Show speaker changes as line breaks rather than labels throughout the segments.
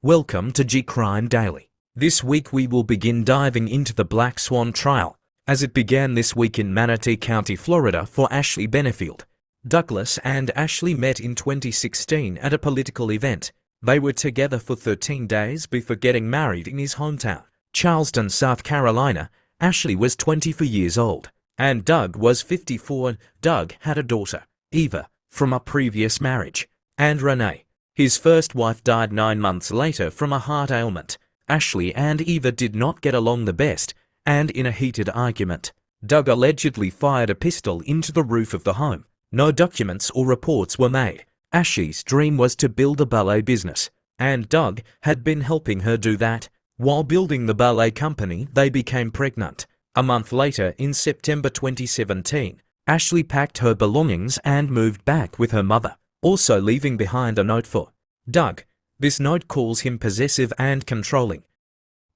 Welcome to G Crime Daily. This week we will begin diving into the Black Swan trial, as it began this week in Manatee County, Florida for Ashley Benefield. Douglas and Ashley met in 2016 at a political event. They were together for 13 days before getting married in his hometown, Charleston, South Carolina. Ashley was 24 years old, and Doug was 54. Doug had a daughter, Eva, from a previous marriage, and Renee. His first wife died 9 months later from a heart ailment. Ashley and Eva did not get along the best, and in a heated argument, Doug allegedly fired a pistol into the roof of the home. No documents or reports were made. Ashley's dream was to build a ballet business, and Doug had been helping her do that. While building the ballet company, they became pregnant. A month later, in September 2017, Ashley packed her belongings and moved back with her mother, also leaving behind a note for Doug. This note calls him possessive and controlling.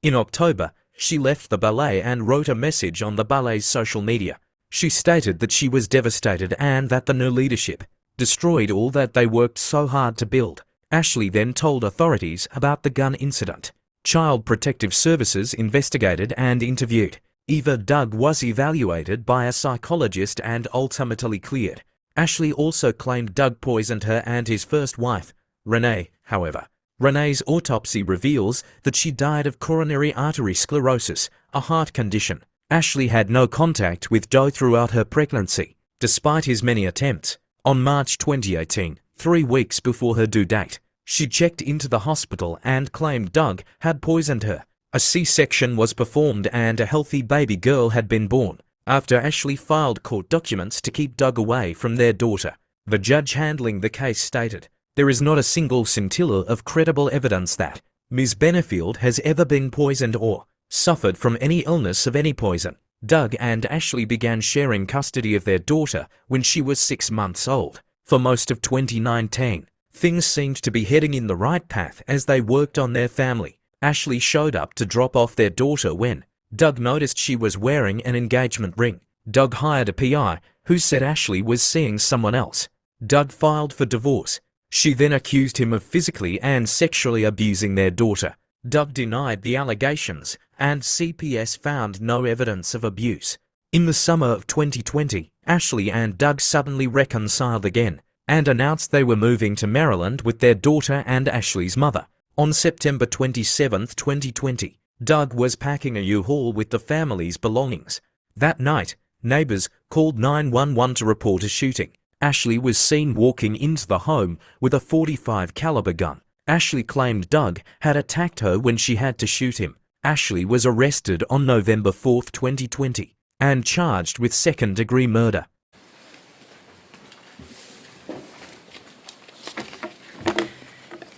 In October, she left the ballet and wrote a message on the ballet's social media. She stated that she was devastated and that the new leadership destroyed all that they worked so hard to build. Ashley then told authorities about the gun incident. Child Protective Services investigated and interviewed Eva. Doug was evaluated by a psychologist and ultimately cleared. Ashley also claimed Doug poisoned her and his first wife, Renee. However, Renee's autopsy reveals that she died of coronary artery sclerosis, a heart condition. Ashley had no contact with Doug throughout her pregnancy, despite his many attempts. On March 2018, 3 weeks before her due date, she checked into the hospital and claimed Doug had poisoned her. A C-section was performed and a healthy baby girl had been born. After Ashley filed court documents to keep Doug away from their daughter, the judge handling the case stated, "There is not a single scintilla of credible evidence that Ms. Benefield has ever been poisoned or suffered from any illness of any poison." Doug and Ashley began sharing custody of their daughter when she was 6 months old. For most of 2019, things seemed to be heading in the right path as they worked on their family. Ashley showed up to drop off their daughter when Doug noticed she was wearing an engagement ring. Doug hired a PI who said Ashley was seeing someone else. Doug filed for divorce. She then accused him of physically and sexually abusing their daughter. Doug denied the allegations, and CPS found no evidence of abuse. In the summer of 2020, Ashley and Doug suddenly reconciled again and announced they were moving to Maryland with their daughter and Ashley's mother. On September 27, 2020, Doug was packing a U-Haul with the family's belongings. That night, neighbors called 911 to report a shooting. Ashley was seen walking into the home with a .45 caliber gun. Ashley claimed Doug had attacked her when she had to shoot him. Ashley was arrested on November 4, 2020, and charged with second-degree murder.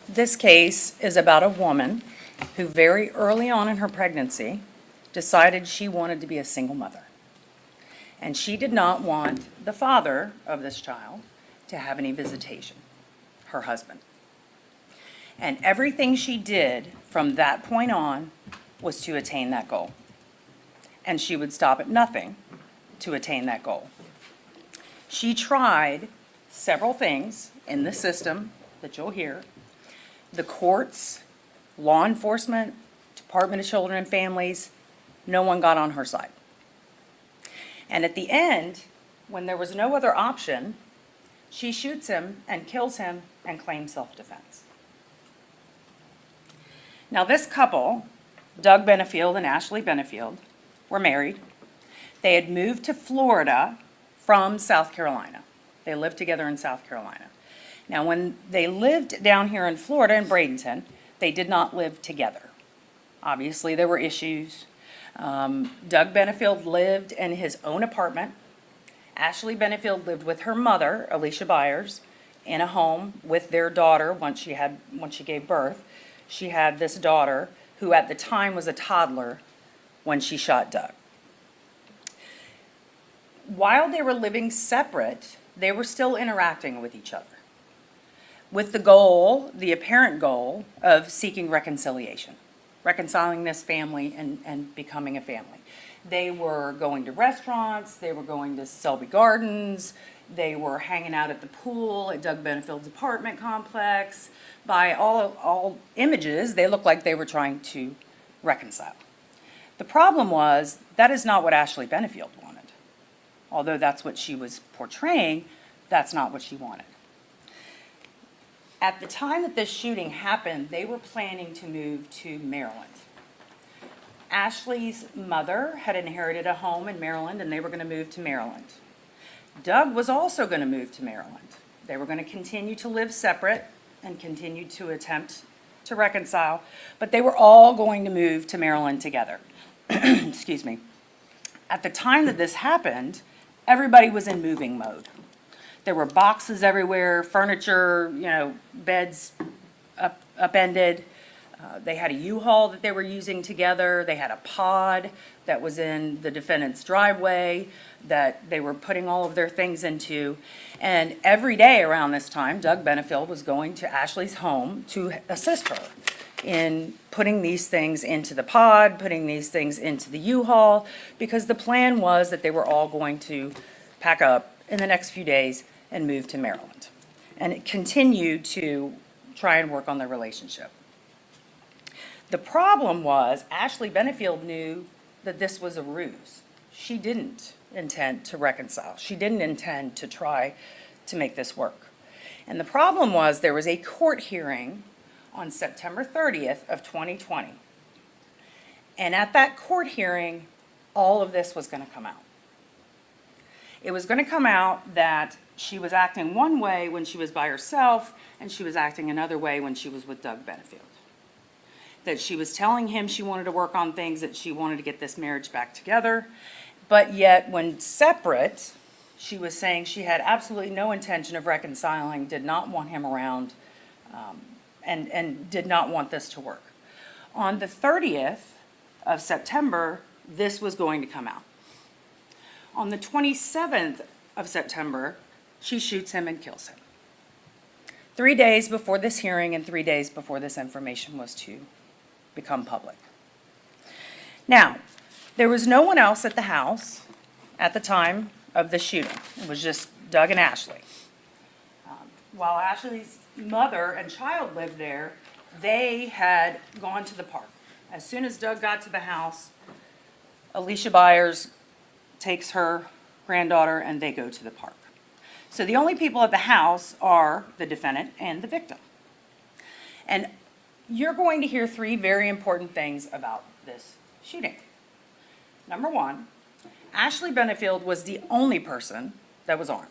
This case is about a woman who very early on in her pregnancy decided she wanted to be a single mother. And she did not want the father of this child to have any visitation, her husband. And everything she did from that point on was to attain that goal. And she would stop at nothing to attain that goal. She tried several things in the system that you'll hear. The courts, law enforcement, Department of Children and Families, no one got on her side. And at the end, when there was no other option, she shoots him and kills him and claims self-defense. Now this couple, Doug Benefield and Ashley Benefield, were married. They had moved to Florida from South Carolina. They lived together in South Carolina. Now when they lived down here in Florida in Bradenton, they did not live together. Obviously there were issues. Doug Benefield lived in his own apartment. Ashley Benefield lived with her mother, Alicia Byers, in a home with their daughter once she gave birth. She had this daughter who at the time was a toddler when she shot Doug. While they were living separate, they were still interacting with each other, with the goal, the apparent goal, of seeking reconciliation, reconciling this family and becoming a family. They were going to restaurants, they were going to Selby Gardens, They were hanging out at the pool at Doug Benefield's apartment complex. By all images, they looked like they were trying to reconcile. The problem was that is not what Ashley Benefield wanted. Although that's what she was portraying, that's not what she wanted. At the time that this shooting happened, they were planning to move to Maryland. Ashley's mother had inherited a home in Maryland, and they were going to move to Maryland. Doug was also going to move to Maryland. They were going to continue to live separate and continue to attempt to reconcile, but they were all going to move to Maryland together. Excuse me. At the time that this happened, everybody was in moving mode. There were boxes everywhere, furniture, beds upended. They had a U-Haul that they were using together. They had a pod that was in the defendant's driveway that they were putting all of their things into. And every day around this time, Doug Benefield was going to Ashley's home to assist her in putting these things into the pod, putting these things into the U-Haul, because the plan was that they were all going to pack up in the next few days and move to Maryland. And it continued to try and work on their relationship. The problem was Ashley Benefield knew that this was a ruse. She didn't intend to reconcile. She didn't intend to try to make this work. And the problem was there was a court hearing on September 30th of 2020. And at that court hearing, all of this was going to come out. It was going to come out that she was acting one way when she was by herself, and she was acting another way when she was with Doug Benefield. That she was telling him she wanted to work on things, that she wanted to get this marriage back together, but yet when separate, she was saying she had absolutely no intention of reconciling, did not want him around, and did not want this to work. On the 30th of September, this was going to come out. On the 27th of September, she shoots him and kills him. 3 days before this hearing and 3 days before this information was to become public. Now, there was no one else at the house at the time of the shooting. It was just Doug and Ashley. While Ashley's mother and child lived there, they had gone to the park. As soon as Doug got to the house, Alicia Byers takes her granddaughter and they go to the park. So the only people at the house are the defendant and the victim. And you're going to hear three very important things about this shooting. Number one, Ashley Benefield was the only person that was armed.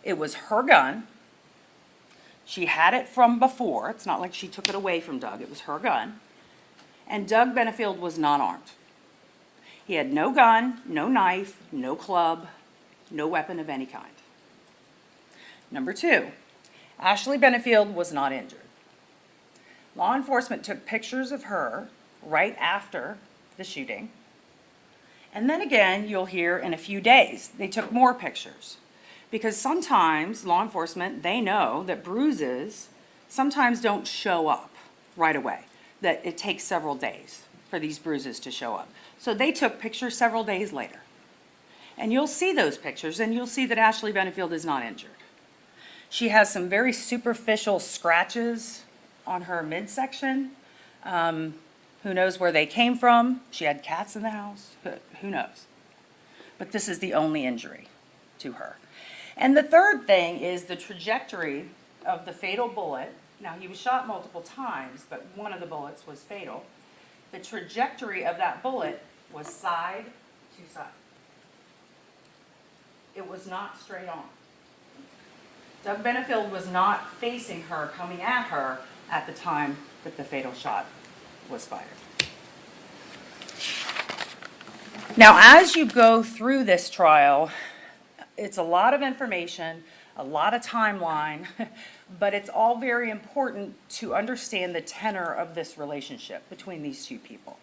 It was her gun. She had it from before. It's not like she took it away from Doug. It was her gun. And Doug Benefield was not armed. He had no gun, no knife, no club, no weapon of any kind. Number two, Ashley Benefield was not injured. Law enforcement took pictures of her right after the shooting. And then again, you'll hear in a few days, they took more pictures. Because sometimes law enforcement, they know that bruises sometimes don't show up right away, that it takes several days for these bruises to show up. So they took pictures several days later. And you'll see those pictures, and you'll see that Ashley Benefield is not injured. She has some very superficial scratches on her midsection. Who knows where they came from? She had cats in the house. Who knows? But this is the only injury to her. And the third thing is the trajectory of the fatal bullet. Now, he was shot multiple times, but one of the bullets was fatal. The trajectory of that bullet was side to side. It was not straight on. Doug Benefield was not facing her, coming at her at the time that the fatal shot was fired. Now, as you go through this trial, it's a lot of information, a lot of timeline, but it's all very important to understand the tenor of this relationship between these two people.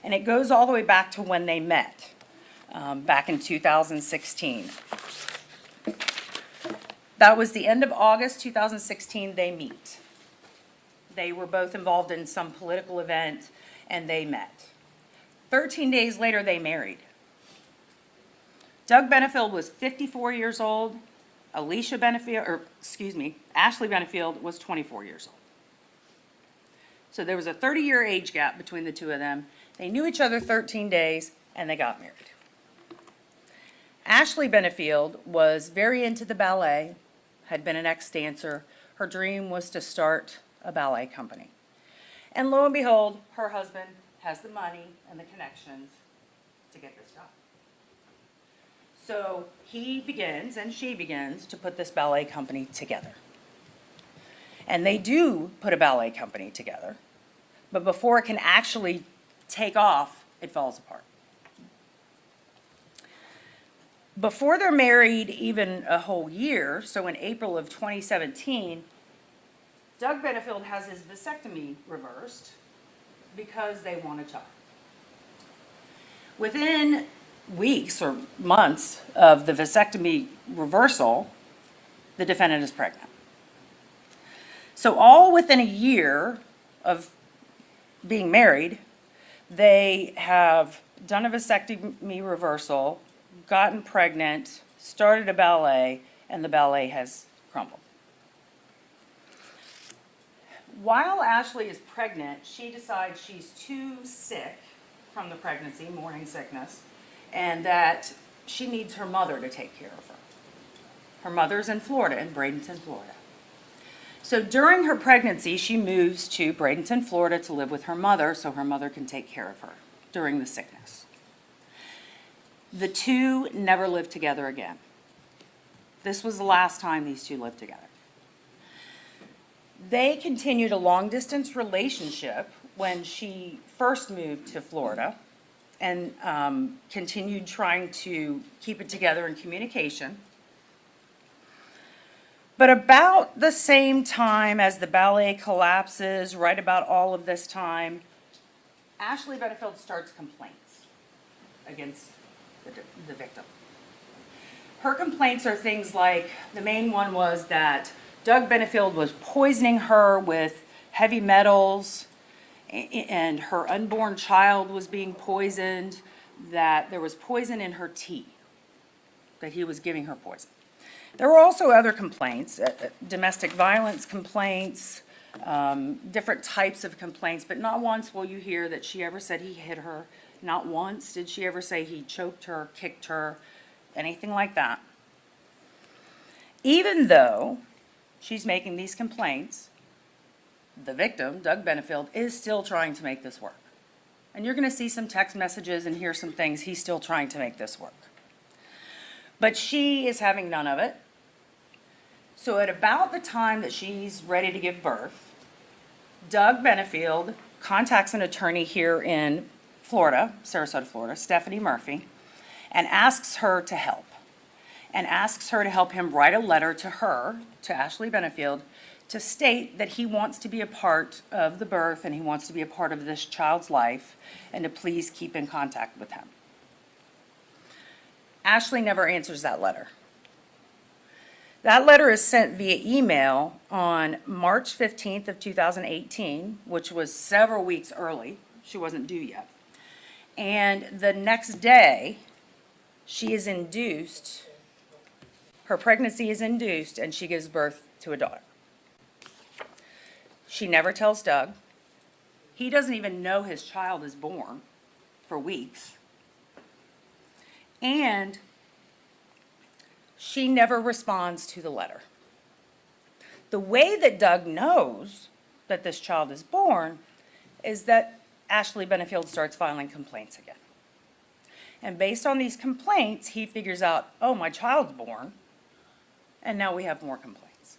And it goes all the way back to when they met, back in 2016. That was the end of August 2016, they meet. They were both involved in some political event, and they met. 13 days later, they married. Doug Benefield was 54 years old. Ashley Benefield was 24 years old. So there was a 30-year age gap between the two of them. They knew each other 13 days, and they got married. Ashley Benefield was very into the ballet, had been an ex-dancer. Her dream was to start a ballet company. And lo and behold, her husband has the money and the connections to get this done. So he begins, and she begins, to put this ballet company together. And they do put a ballet company together, but before it can actually take off, it falls apart. Before they're married even a whole year, so in April of 2017, Doug Benefield has his vasectomy reversed because they want a child. Within weeks or months of the vasectomy reversal, the defendant is pregnant. So all within a year of being married, they have done a vasectomy reversal, gotten pregnant, started a ballet, and the ballet has crumbled. While Ashley is pregnant, she decides she's too sick from the pregnancy, morning sickness, and that she needs her mother to take care of her. Her mother's in Florida, in Bradenton, Florida. So during her pregnancy, she moves to Bradenton, Florida to live with her mother so her mother can take care of her during the sickness. The two never lived together again. This was the last time these two lived together. They continued a long-distance relationship when she first moved to Florida and continued trying to keep it together in communication. But about the same time as the ballet collapses, right about all of this time, Ashley Benefield starts complaints against the victim. Her complaints are things like, the main one was that Doug Benefield was poisoning her with heavy metals, and her unborn child was being poisoned, that there was poison in her tea, that he was giving her poison. There were also other complaints, domestic violence complaints, different types of complaints, but not once will you hear that she ever said he hit her. Not once did she ever say he choked her, kicked her, anything like that. Even though she's making these complaints, the victim, Doug Benefield, is still trying to make this work. And you're going to see some text messages and hear some things. He's still trying to make this work. But she is having none of it. So at about the time that she's ready to give birth, Doug Benefield contacts an attorney here in Florida, Sarasota, Florida, Stephanie Murphy, and asks her to help. And asks her to help him write a letter to her, to Ashley Benefield, to state that he wants to be a part of the birth and he wants to be a part of this child's life and to please keep in contact with him. Ashley never answers that letter. That letter is sent via email on March 15th of 2018, which was several weeks early. She wasn't due yet. And the next day, she is induced, her pregnancy is induced, and she gives birth to a daughter. She never tells Doug. He doesn't even know his child is born for weeks. And she never responds to the letter. The way that Doug knows that this child is born is that Ashley Benefield starts filing complaints again. And based on these complaints, he figures out, oh, my child's born, and now we have more complaints.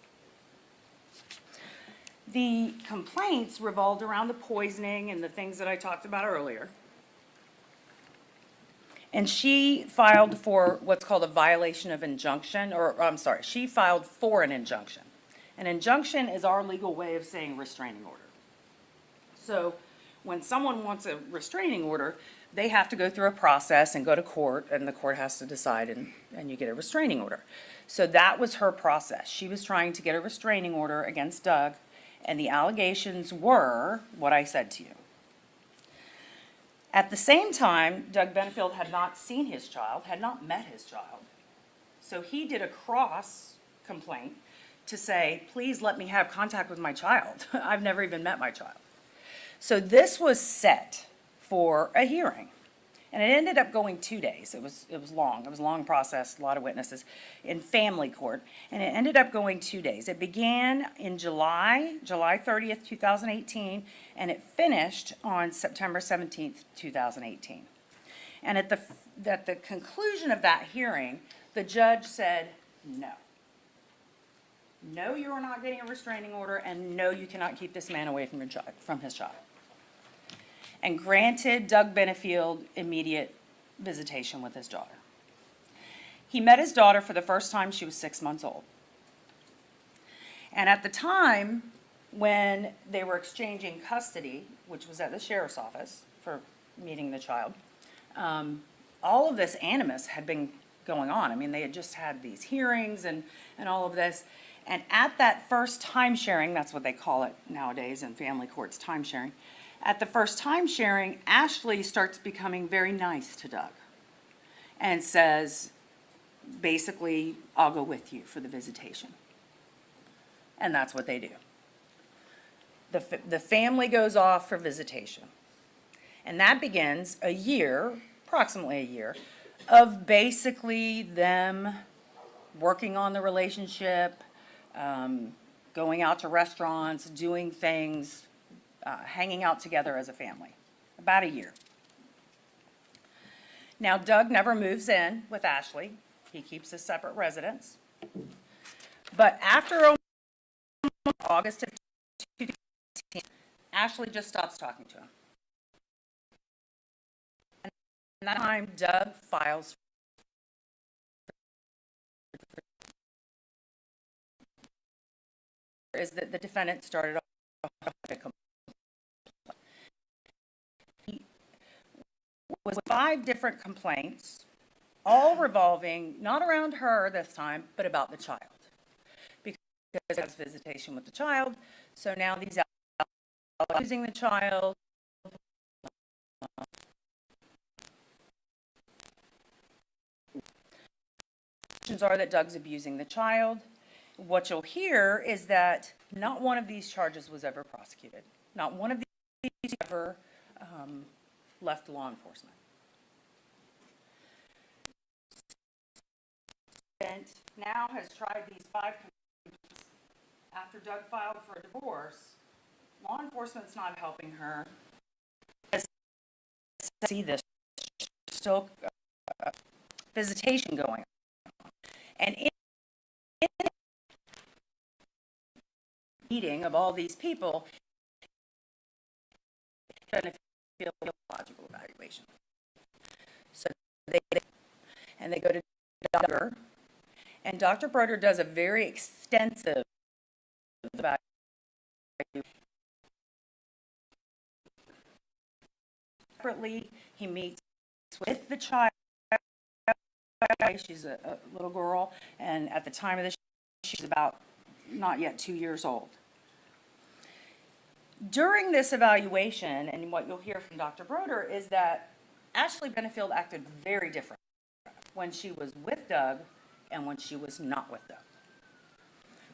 The complaints revolved around the poisoning and the things that I talked about earlier. And she filed for what's called a violation of injunction, or I'm sorry, she filed for an injunction. An injunction is our legal way of saying restraining order. So when someone wants a restraining order, they have to go through a process and go to court, and the court has to decide, and you get a restraining order. So that was her process. She was trying to get a restraining order against Doug, and the allegations were what I said to you. At the same time, Doug Benefield had not seen his child, had not met his child. So he did a cross complaint to say, please let me have contact with my child. I've never even met my child. So this was set for a hearing. And it ended up going 2 days. It was long. It was a long process, a lot of witnesses in family court. And it ended up going 2 days. It began in July 30th, 2018, and it finished on September 17th, 2018. And at the conclusion of that hearing, the judge said, no. No, you are not getting a restraining order, and no, you cannot keep this man away from his child. And granted Doug Benefield immediate visitation with his daughter. He met his daughter for the first time. She was 6 months old. And at the time when they were exchanging custody, which was at the sheriff's office for meeting the child, all of this animus had been going on. I mean, they had just had these hearings and all of this. And at that first time sharing, that's what they call it nowadays in family courts, time sharing. At the first time sharing, Ashley starts becoming very nice to Doug and says, basically, I'll go with you for the visitation. And that's what they do. The family goes off for visitation. And that begins a year, approximately a year, of basically them working on the relationship, going out to restaurants, doing things, hanging out together as a family. About a year. Now, Doug never moves in with Ashley. He keeps a separate residence. But after August of 2018, Ashley just stops talking to him. And at that time, Doug files is that the defendant started off with 5 different complaints, all revolving not around her this time, but about the child. Because that's visitation with the child, so now these are using the child. Are that Doug's abusing the child. What you'll hear is that not one of these charges was ever prosecuted. Not one of these ever left law enforcement. And now has tried these 5 complaints. After Doug filed for a divorce, law enforcement's not helping her. See this still visitation going on. And in meeting of all these people, feel logical evaluation. So they go to Dr. And Dr. Broder does a very extensive evaluation. Separately, he meets with the child. She's a little girl, and at the time of this, she's about not yet 2 years old. During this evaluation, and what you'll hear from Dr. Broder, is that Ashley Benefield acted very different when she was with Doug and when she was not with Doug.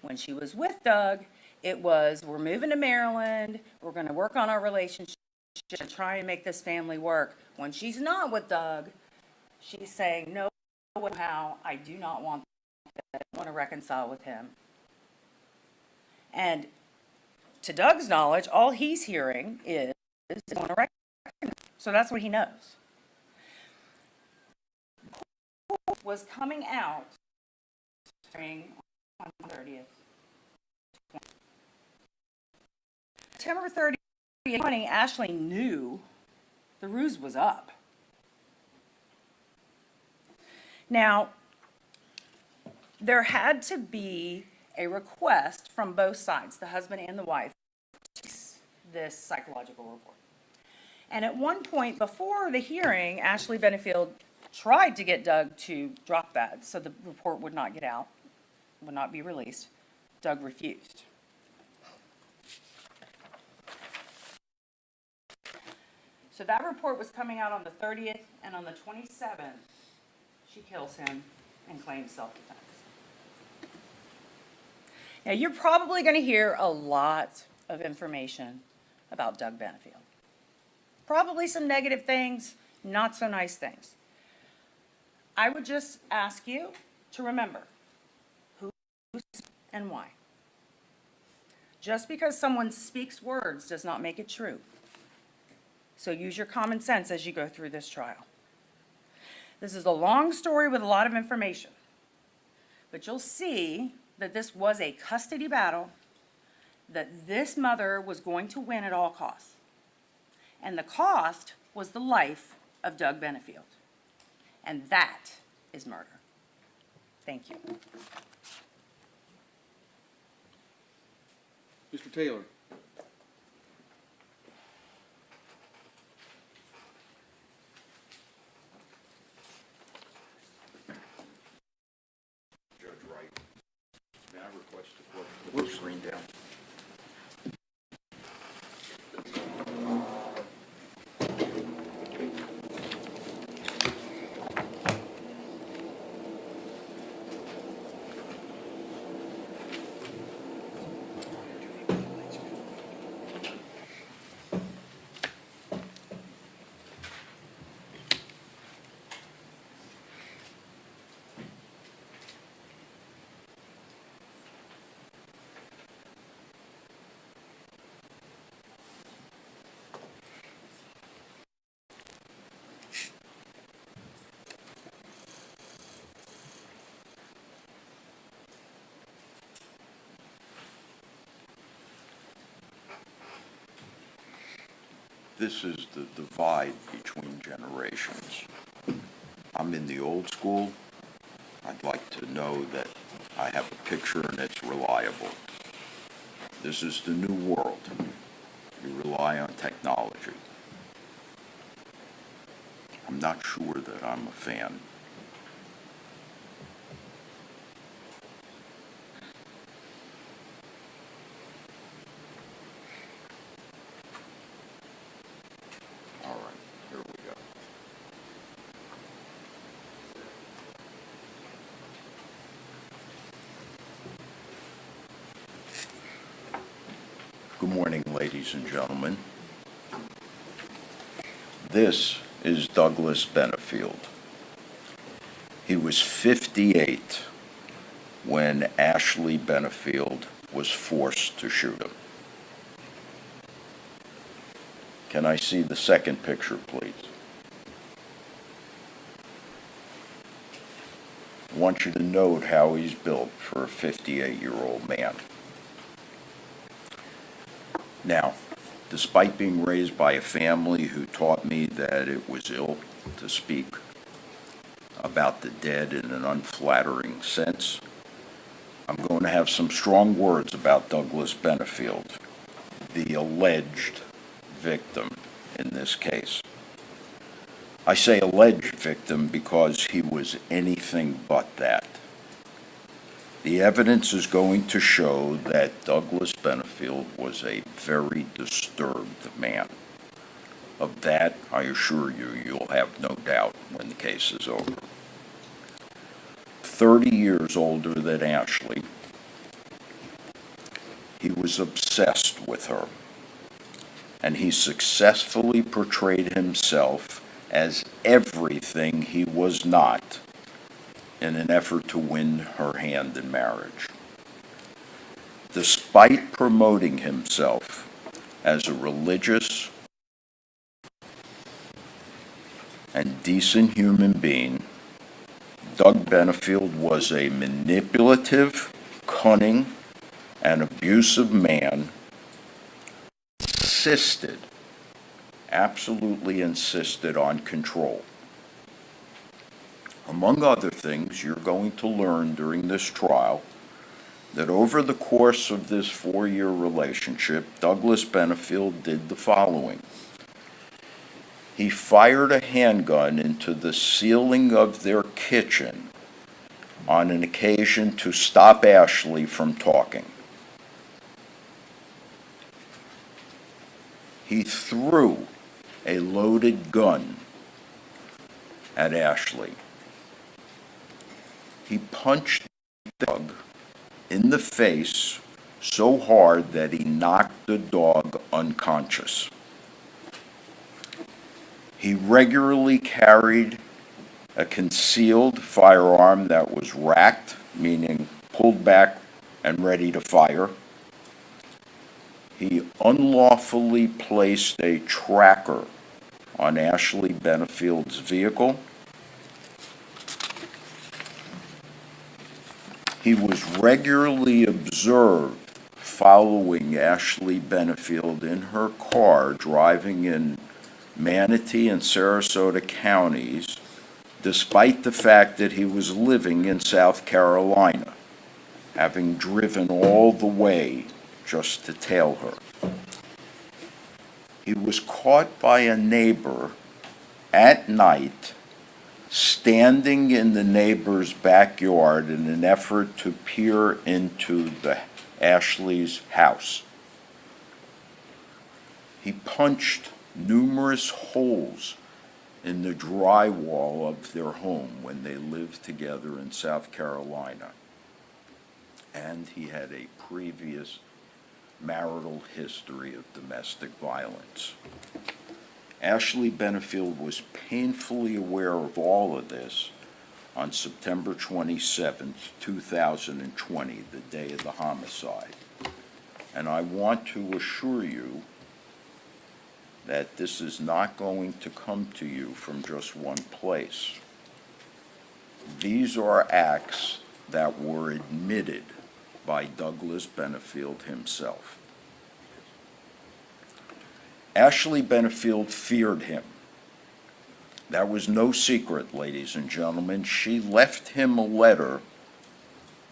When she was with Doug, it was, we're moving to Maryland, we're going to work on our relationship, try and make this family work. When she's not with Doug, she's saying, no, how I do not want that. I want to reconcile with him. And to Doug's knowledge, all he's hearing is I want to reconcile. So that's what he knows. Was coming out on the 30th. September 30th, 2020, Ashley knew the ruse was up. Now, there had to be a request from both sides, the husband and the wife, to this psychological report. And at one point before the hearing, Ashley Benefield tried to get Doug to drop that so the report would not get out, would not be released. Doug refused. So that report was coming out on the 30th, and on the 27th, she kills him and claims self-defense. Now, you're probably going to hear a lot of information about Doug Benefield. Probably some negative things, not so nice things. I would just ask you to remember who and why. Just because someone speaks words does not make it true. So use your common sense as you go through this trial. This is a long story with a lot of information, but you'll see that this was a custody battle that this mother was going to win at all costs. And the cost was the life of Doug Benefield. And that is murder. Thank you.
Mr. Taylor.
Judge Wright, may I request to put the screen down? This is the divide between generations. I'm in the old school. I'd like to know that I have a picture and it's reliable. This is the new world. We rely on technology. I'm not sure that I'm a fan. All right, here we go. Good morning, ladies and gentlemen. This is Douglas Benefield. He was 58 when Ashley Benefield was forced to shoot him. Can I see the second picture, please? I want you to note how he's built for a 58-year-old man. Now, despite being raised by a family who taught me that it was ill to speak about the dead in an unflattering sense, I'm going to have some strong words about Douglas Benefield, the alleged victim in this case. I say alleged victim because he was anything but that. The evidence is going to show that Douglas Benefield was a very disturbed man. Of that, I assure you, you'll have no doubt when the case is over. 30 years older than Ashley, he was obsessed with her, and he successfully portrayed himself as everything he was not in an effort to win her hand in marriage. Despite promoting himself as a religious and decent human being, Doug Benefield was a manipulative, cunning, and abusive man who absolutely insisted on control. Among other things, you're going to learn during this trial that over the course of this 4-year relationship, Douglas Benefield did the following. He fired a handgun into the ceiling of their kitchen on an occasion to stop Ashley from talking. He threw a loaded gun at Ashley. He punched Doug in the face so hard that he knocked the dog unconscious. He regularly carried a concealed firearm that was racked, meaning pulled back and ready to fire. He unlawfully placed a tracker on Ashley Benefield's vehicle. He was regularly observed following Ashley Benefield in her car driving in Manatee and Sarasota counties, despite the fact that he was living in South Carolina, having driven all the way just to tail her. He was caught by a neighbor at night standing in the neighbor's backyard in an effort to peer into the Ashley's house. He punched numerous holes in the drywall of their home when they lived together in South Carolina. And he had a previous marital history of domestic violence. Ashley Benefield was painfully aware of all of this on September 27, 2020, the day of the homicide. And I want to assure you that this is not going to come to you from just one place. These are acts that were admitted by Douglas Benefield himself. Ashley Benefield feared him. That was no secret, ladies and gentlemen. She left him a letter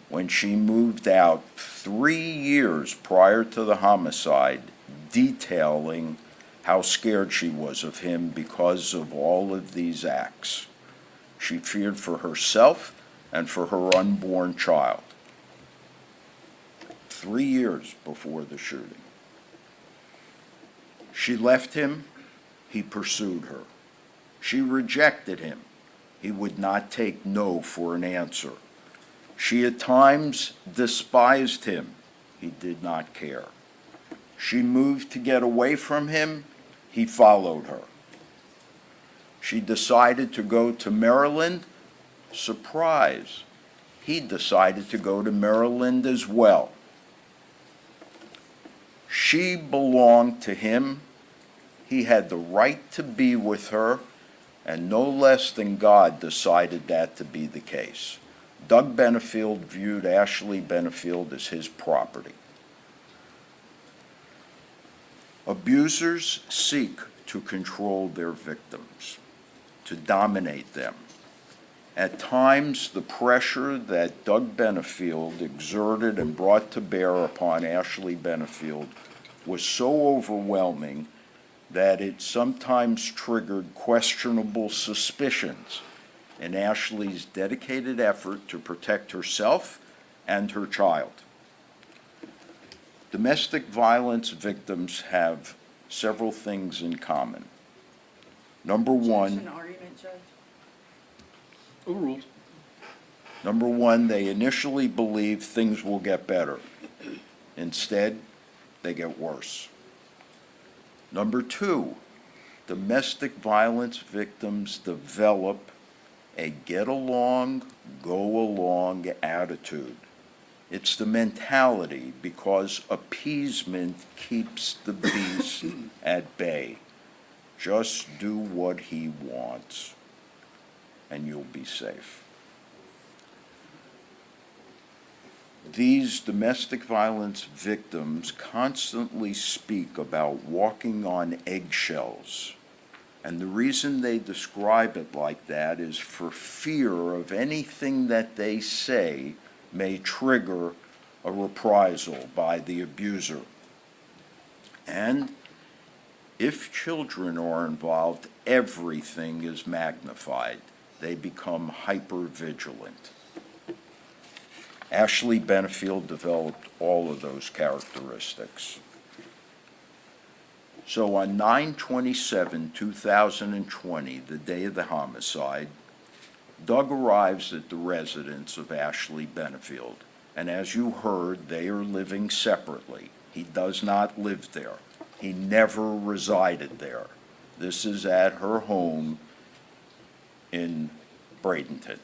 when she moved out 3 years prior to the homicide, detailing how scared she was of him because of all of these acts. She feared for herself and for her unborn child. 3 years before the shooting. She left him, he pursued her. She rejected him. He would not take no for an answer. She at times despised him. He did not care. She moved to get away from him. He followed her. She decided to go to Maryland. Surprise. He decided to go to Maryland as well. She belonged to him. He had the right to be with her, and no less than God decided that to be the case. Doug Benefield viewed Ashley Benefield as his property. Abusers seek to control their victims, to dominate them. At times, the pressure that Doug Benefield exerted and brought to bear upon Ashley Benefield was so overwhelming that it sometimes triggered questionable suspicions in Ashley's dedicated effort to protect herself and her child. Domestic violence victims have several things in common. Number one,
Overruled.
Number one, they initially believe things will get better. Instead, they get worse. Number two, domestic violence victims develop a get along, go along attitude. It's the mentality because appeasement keeps the beast at bay. Just do what he wants and you'll be safe. These domestic violence victims constantly speak about walking on eggshells. And the reason they describe it like that is for fear of anything that they say may trigger a reprisal by the abuser. And if children are involved, everything is magnified. They become hyper-vigilant. Ashley Benefield developed all of those characteristics. So on 9/27/2020, the day of the homicide, Doug arrives at the residence of Ashley Benefield. And as you heard, they are living separately. He does not live there. He never resided there. This is at her home in Bradenton.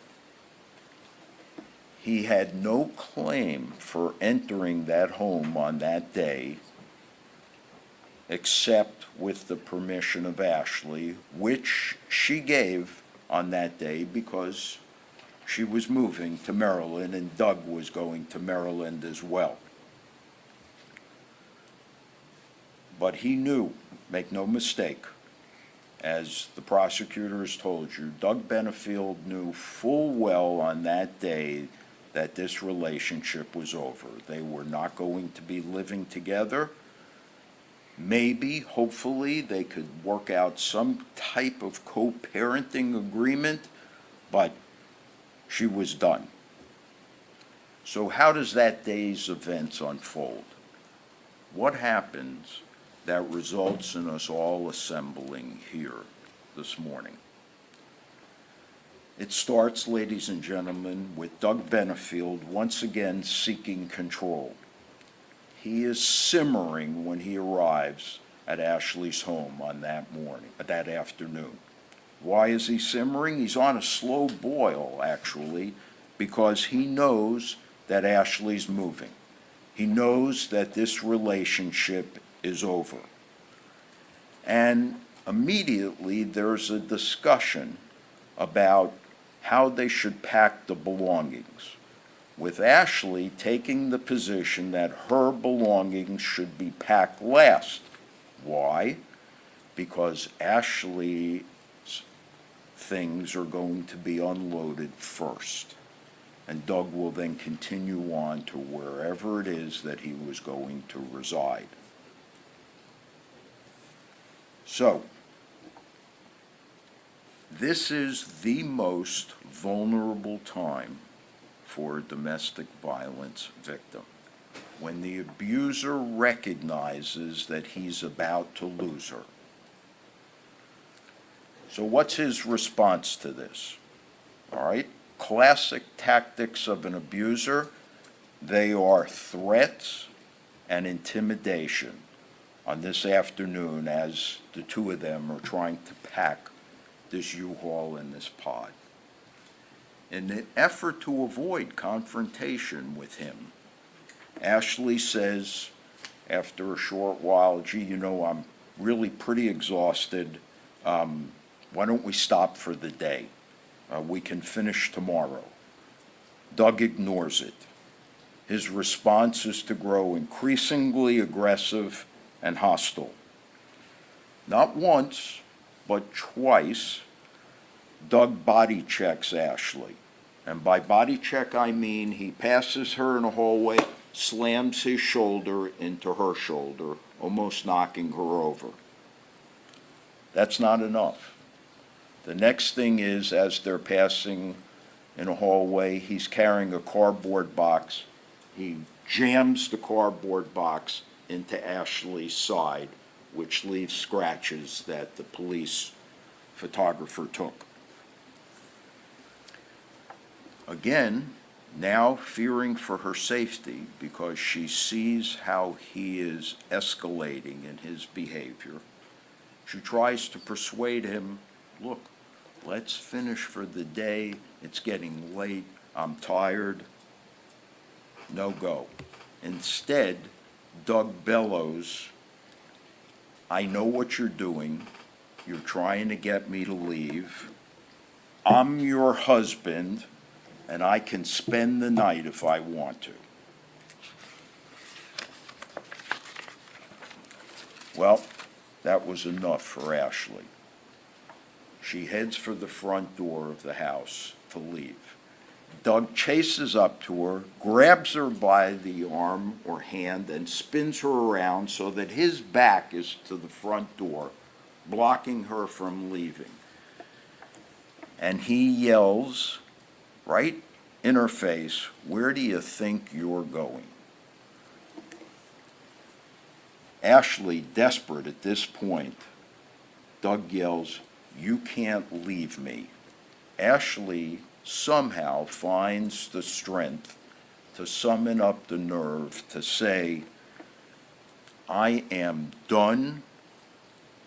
He had no claim for entering that home on that day except with the permission of Ashley, which she gave on that day because she was moving to Maryland and Doug was going to Maryland as well. But he knew, make no mistake, as the prosecutors told you, Doug Benefield knew full well on that day that this relationship was over. They were not going to be living together. Maybe, hopefully, they could work out some type of co-parenting agreement, but she was done. So how does that day's events unfold? What happens that results in us all assembling here this morning? It starts, ladies and gentlemen, with Doug Benefield once again seeking control. He is simmering when he arrives at Ashley's home on that afternoon. Why is he simmering? He's on a slow boil, actually, because he knows that Ashley's moving. He knows that this relationship is over. And immediately there's a discussion about how they should pack the belongings, with Ashley taking the position that her belongings should be packed last. Why? Because Ashley's things are going to be unloaded first, and Doug will then continue on to wherever it is that he was going to reside. So, this is the most vulnerable time for a domestic violence victim, when the abuser recognizes that he's about to lose her. So what's his response to this? All right, classic tactics of an abuser, they are threats and intimidation on this afternoon as the two of them are trying to pack this U-Haul and this pod. In an effort to avoid confrontation with him, Ashley says, after a short while, gee, you know, I'm really pretty exhausted. Why don't we stop for the day? We can finish tomorrow. Doug ignores it. His response is to grow increasingly aggressive and hostile. Not once, but twice, Doug body checks Ashley. And by body check, I mean he passes her in the hallway, slams his shoulder into her shoulder, almost knocking her over. That's not enough. The next thing is, as they're passing in a hallway, he's carrying a cardboard box. He jams the cardboard box into Ashley's side, which leaves scratches that the police photographer took. Again, now fearing for her safety because she sees how he is escalating in his behavior, she tries to persuade him, look, let's finish for the day. It's getting late. I'm tired. No go. Instead, Doug bellows, I know what you're doing. You're trying to get me to leave. I'm your husband, and I can spend the night if I want to. Well, that was enough for Ashley. She heads for the front door of the house to leave. Doug chases up to her, grabs her by the arm or hand, and spins her around so that his back is to the front door, blocking her from leaving. And he yells right in her face, where do you think you're going? Ashley, desperate at this point, Doug yells, "You can't leave me." Ashley somehow finds the strength to summon up the nerve to say, "I am done.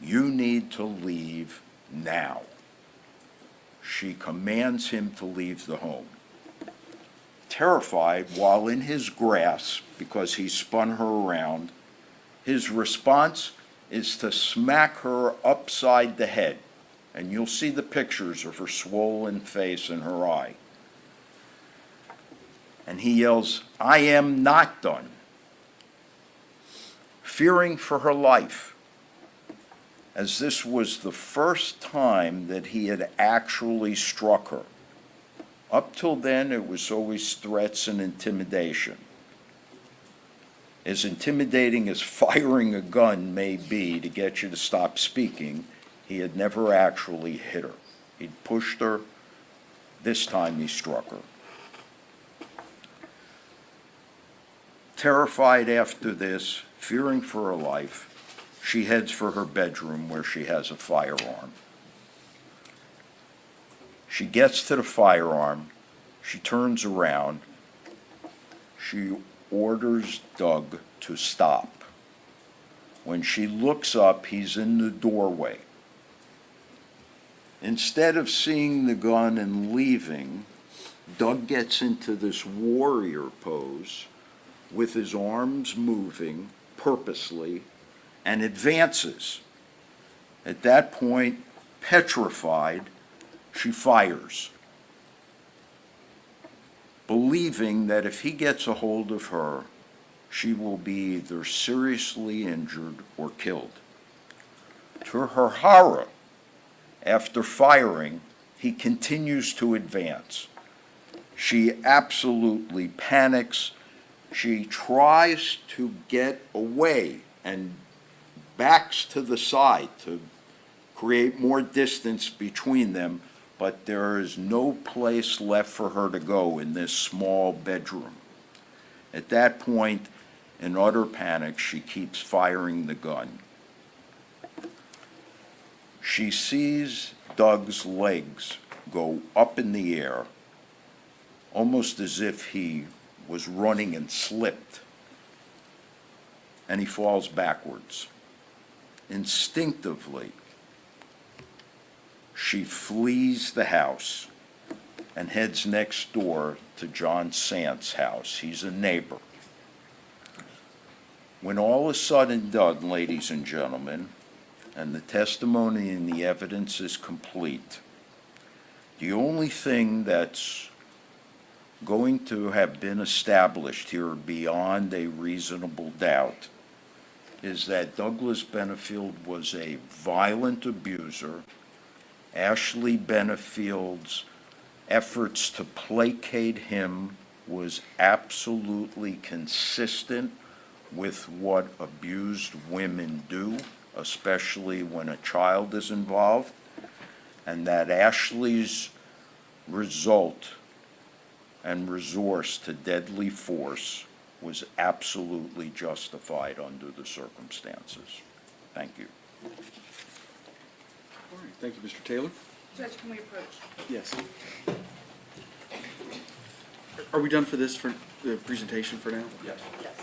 You need to leave now." She commands him to leave the home. Terrified, while in his grasp, because he spun her around, his response is to smack her upside the head. And you'll see the pictures of her swollen face and her eye. And he yells, "I am not done." Fearing for her life, as this was the first time that he had actually struck her. Up till then, it was always threats and intimidation. As intimidating as firing a gun may be to get you to stop speaking, he had never actually hit her. He'd pushed her. This time he struck her. Terrified after this, fearing for her life, she heads for her bedroom where she has a firearm. She gets to the firearm. She turns around. She orders Doug to stop. When she looks up, he's in the doorway. Instead of seeing the gun and leaving, Doug gets into this warrior pose with his arms moving purposely and advances. At that point, petrified, she fires, believing that if he gets a hold of her, she will be either seriously injured or killed. To her horror, after firing, he continues to advance. She absolutely panics. She tries to get away and backs to the side to create more distance between them, but there is no place left for her to go in this small bedroom. At that point, in utter panic, she keeps firing the gun. She sees Doug's legs go up in the air, almost as if he was running and slipped, and he falls backwards. Instinctively, she flees the house and heads next door to John Sant's house. He's a neighbor. When all is said and done, ladies and gentlemen, and the testimony and the evidence is complete, the only thing that's going to have been established here beyond a reasonable doubt is that Douglas Benefield was a violent abuser. Ashley Benefield's efforts to placate him was absolutely consistent with what abused women do, especially when a child is involved, and that Ashley's result and resource to deadly force was absolutely justified under the circumstances. Thank you.
All right, thank you, Mr. Taylor.
Judge, can we approach?
Yes. Are we done for this, for the presentation for now?
Yes.
Yes.